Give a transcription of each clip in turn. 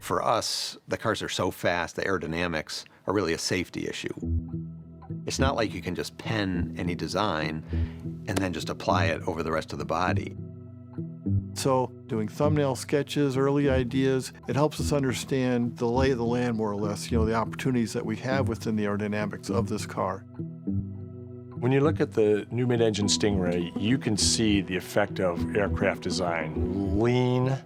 For us, the cars are so fast, the aerodynamics are really a safety issue. It's not like you can just pen any design and then just apply it over the rest of the body. So doing thumbnail sketches, early ideas, it helps us understand the lay of the land more or less, the opportunities that we have within the aerodynamics of this car. When you look at the new mid-engine Stingray, you can see the effect of aircraft design. Lean,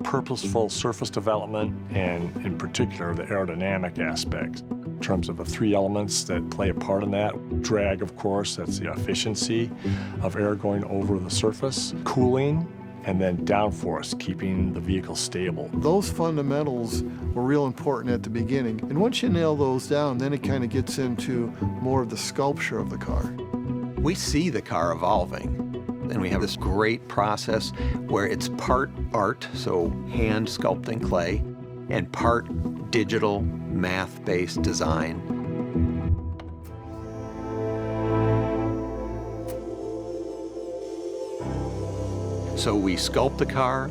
purposeful surface development, and in particular, the aerodynamic aspects. In terms of the three elements that play a part in that, drag, of course, that's the efficiency of air going over the surface, cooling, and then downforce, keeping the vehicle stable. Those fundamentals were real important at the beginning. And once you nail those down, then it kind of gets into more of the sculpture of the car. We see the car evolving, and we have this great process where it's part art, so hand sculpting clay, and part digital math-based design. So we sculpt the car,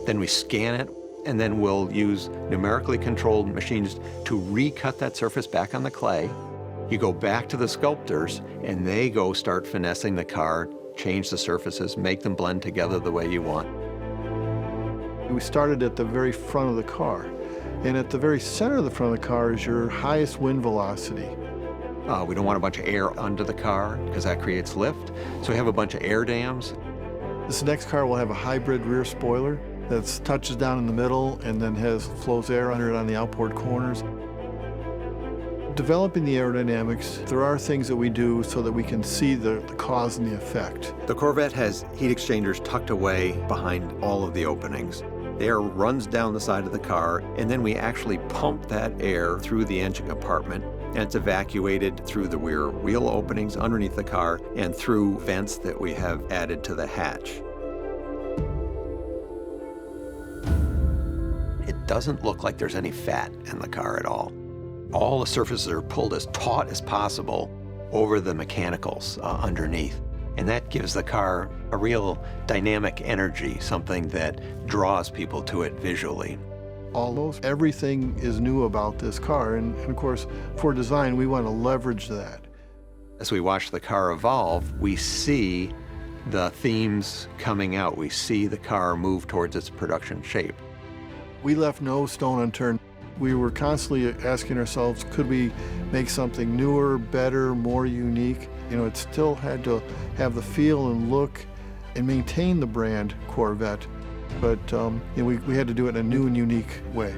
then we scan it, and then we'll use numerically controlled machines to recut that surface back on the clay. You go back to the sculptors, and they go start finessing the car, change the surfaces, make them blend together the way you want. We started at the very front of the car, and at the very center of the front of the car is your highest wind velocity. We don't want a bunch of air under the car because that creates lift, so we have a bunch of air dams. This next car will have a hybrid rear spoiler that touches down in the middle and then flows air under it on the outboard corners. Developing the aerodynamics, there are things that we do so that we can see the cause and the effect. The Corvette has heat exchangers tucked away behind all of the openings. The air runs down the side of the car, and then we actually pump that air through the engine compartment, and it's evacuated through the rear wheel openings underneath the car and through vents that we have added to the hatch. It doesn't look like there's any fat in the car at all. All the surfaces are pulled as taut as possible over the mechanicals underneath. And that gives the car a real dynamic energy, something that draws people to it visually. Almost everything is new about this car, and of course, for design, we want to leverage that. As we watch the car evolve, we see the themes coming out. We see the car move towards its production shape. We left no stone unturned. We were constantly asking ourselves, could we make something newer, better, more unique? It still had to have the feel and look and maintain the brand Corvette, but we had to do it in a new and unique way.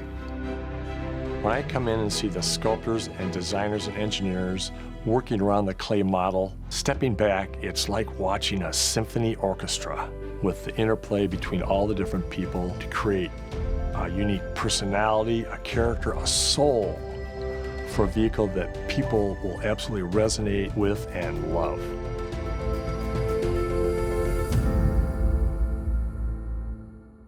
When I come in and see the sculptors and designers and engineers working around the clay model, stepping back, it's like watching a symphony orchestra with the interplay between all the different people to create a unique personality, a character, a soul for a vehicle that people will absolutely resonate with and love.